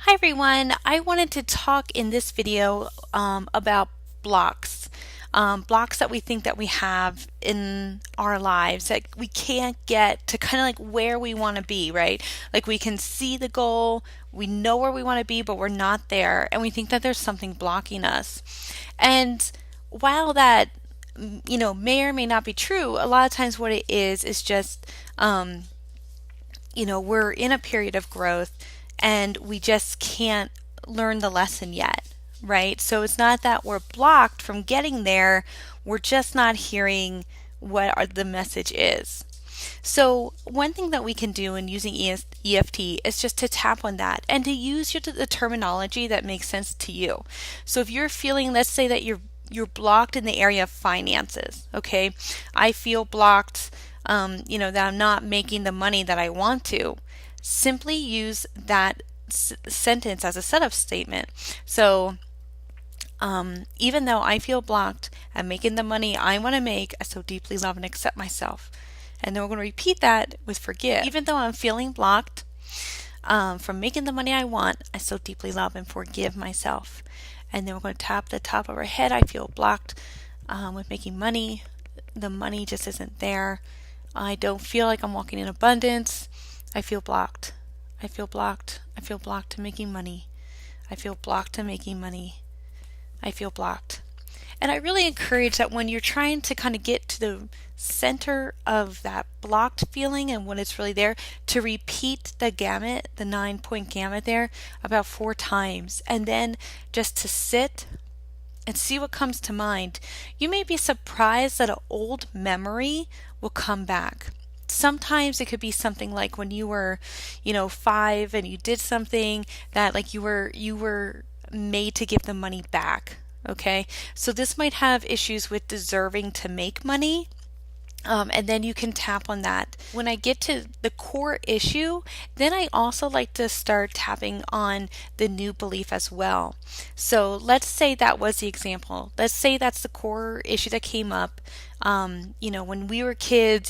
Hi everyone, I wanted to talk in this video about blocks. Blocks that we think that we have in our lives that we can't get to kind of like where we want to be, right? Like we can see the goal, we know where we want to be, but we're not there, and we think that there's something blocking us. And while that may or may not be true, a lot of times what it is just we're in a period of growth and we just can't learn the lesson yet, right? So it's not that we're blocked from getting there, we're just not hearing the message is. So, one thing that we can do in using EFT is just to tap on that and to use the terminology that makes sense to you. So, if you're feeling, let's say that you're blocked in the area of finances, okay? I feel blocked, that I'm not making the money that I want to. Simply use that sentence as a setup statement. So, even though I feel blocked at making the money I want to make, I so deeply love and accept myself. And then we're going to repeat that with forgive. Even though I'm feeling blocked from making the money I want, I so deeply love and forgive myself. And then we're going to tap the top of our head. I feel blocked with making money. The money just isn't there. I don't feel like I'm walking in abundance. I feel blocked. I feel blocked. I feel blocked to making money. I feel blocked to making money. I feel blocked. And I really encourage that when you're trying to kind of get to the center of that blocked feeling and when it's really there, to repeat the gamut, the 9-point gamut there, about 4 times. And then just to sit and see what comes to mind. You may be surprised that an old memory will come back. Sometimes it could be something like when you were, 5 and you did something that like you were made to give the money back. Okay, so this might have issues with deserving to make money. And then you can tap on that. When I get to the core issue, then I also like to start tapping on the new belief as well. So let's say that was the example. Let's say that's the core issue that came up. When we were kids,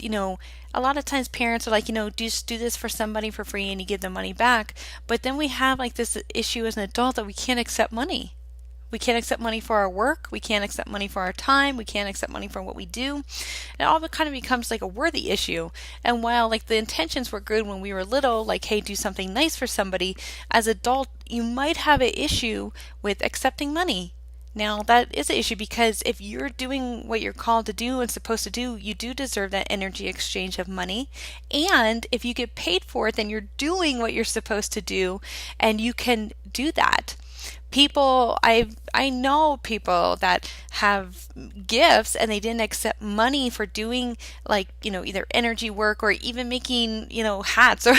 a lot of times parents are like, just do this for somebody for free and you give them money back. But then we have like this issue as an adult that we can't accept money. We can't accept money for our work. We can't accept money for our time. We can't accept money for what we do. It all kind of becomes like a worthy issue. And while like the intentions were good when we were little, like, hey, do something nice for somebody, as adult, you might have an issue with accepting money. Now, that is an issue because if you're doing what you're called to do and supposed to do, you do deserve that energy exchange of money. And if you get paid for it, then you're doing what you're supposed to do and you can do that. I know people that have gifts and they didn't accept money for doing like either energy work or even making hats or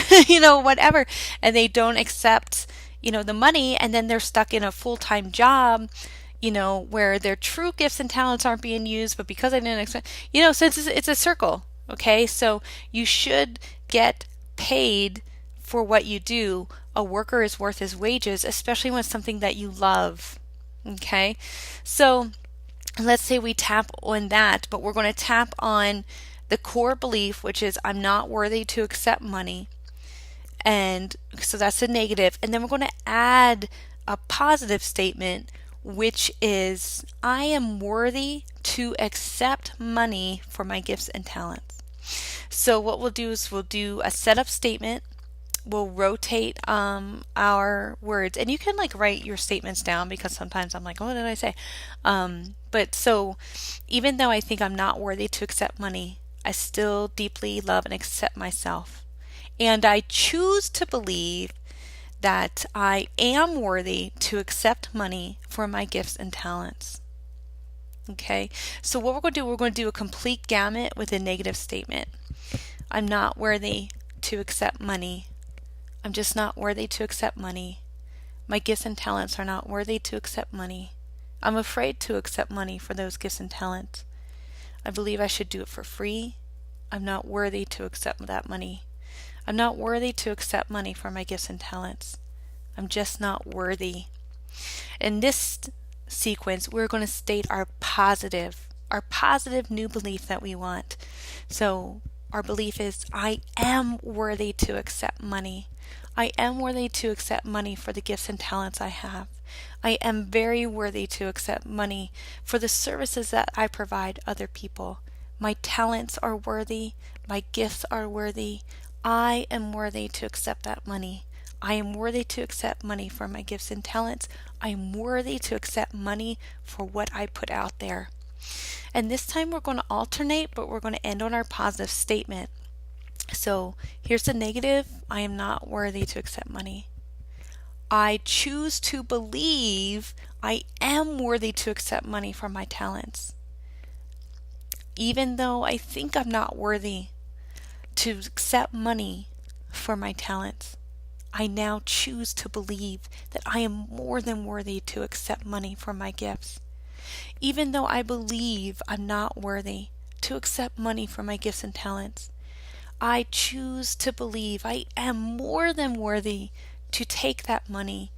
whatever, and they don't accept the money, and then they're stuck in a full-time job where their true gifts and talents aren't being used, but because I didn't expect so it's a circle. Okay, so you should get paid for what you do. A worker is worth his wages, especially when it's something that you love. Okay, so let's say we tap on that, but we're going to tap on the core belief, which is I'm not worthy to accept money. And so that's a negative. And then we're going to add a positive statement, which is I am worthy to accept money for my gifts and talents. So what we'll do is we'll do a setup statement. We'll rotate our words, and you can like write your statements down because sometimes I'm like, oh, what did I say? But so even though I think I'm not worthy to accept money, I still deeply love and accept myself. And I choose to believe that I am worthy to accept money for my gifts and talents. Okay, so what we're going to do a complete gamut with a negative statement. I'm not worthy to accept money. I'm just not worthy to accept money. My gifts and talents are not worthy to accept money. I'm afraid to accept money for those gifts and talents. I believe I should do it for free. I'm not worthy to accept that money. I'm not worthy to accept money for my gifts and talents. I'm just not worthy. In this sequence, we're going to state our positive new belief that we want. So our belief is I am worthy to accept money. I am worthy to accept money for the gifts and talents I have. I am very worthy to accept money for the services that I provide other people. My talents are worthy. My gifts are worthy. I am worthy to accept that money. I am worthy to accept money for my gifts and talents. I am worthy to accept money for what I put out there. And this time we're going to alternate, but we're going to end on our positive statement. So here's the negative. I am not worthy to accept money. I choose to believe I am worthy to accept money for my talents. Even though I think I'm not worthy to accept money for my talents, I now choose to believe that I am more than worthy to accept money for my gifts. Even though I believe I'm not worthy to accept money for my gifts and talents, I choose to believe I am more than worthy to take that money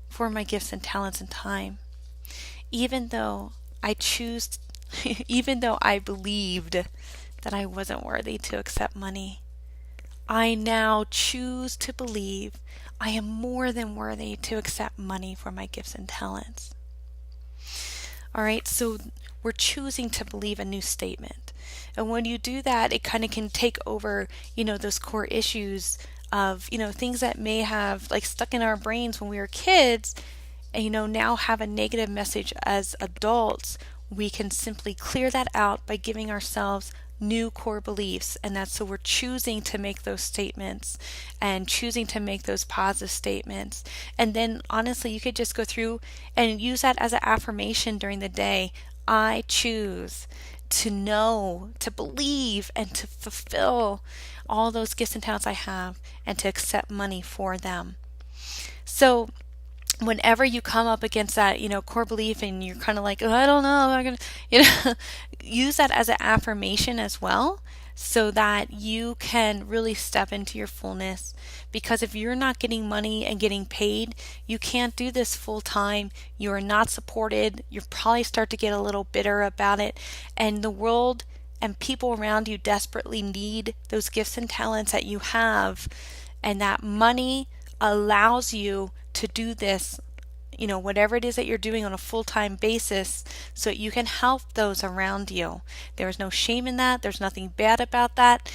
for my gifts and talents and time. Even though I choose, even though I believed that I wasn't worthy to accept money, I now choose to believe I am more than worthy to accept money for my gifts and talents. All right, so we're choosing to believe a new statement. And when you do that, it kind of can take over, those core issues of, things that may have like stuck in our brains when we were kids, and, now have a negative message as adults. We can simply clear that out by giving ourselves new core beliefs, and that's so we're choosing to make those statements and choosing to make those positive statements. And then honestly, you could just go through and use that as an affirmation during the day. I choose to know, to believe, and to fulfill all those gifts and talents I have, and to accept money for them. So whenever you come up against that, core belief, and you're kind of like, oh, I don't know, I'm gonna, use that as an affirmation as well, so that you can really step into your fullness. Because if you're not getting money and getting paid, you can't do this full time. You are not supported. You probably start to get a little bitter about it, and the world and people around you desperately need those gifts and talents that you have, and that money allows you to do this, whatever it is that you're doing on a full-time basis, so that you can help those around you. There is no shame in that. There's nothing bad about that.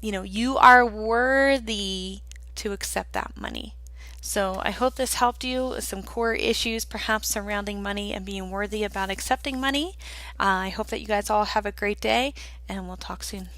You are worthy to accept that money. So I hope this helped you with some core issues perhaps surrounding money and being worthy about accepting money. I hope that you guys all have a great day, and we'll talk soon.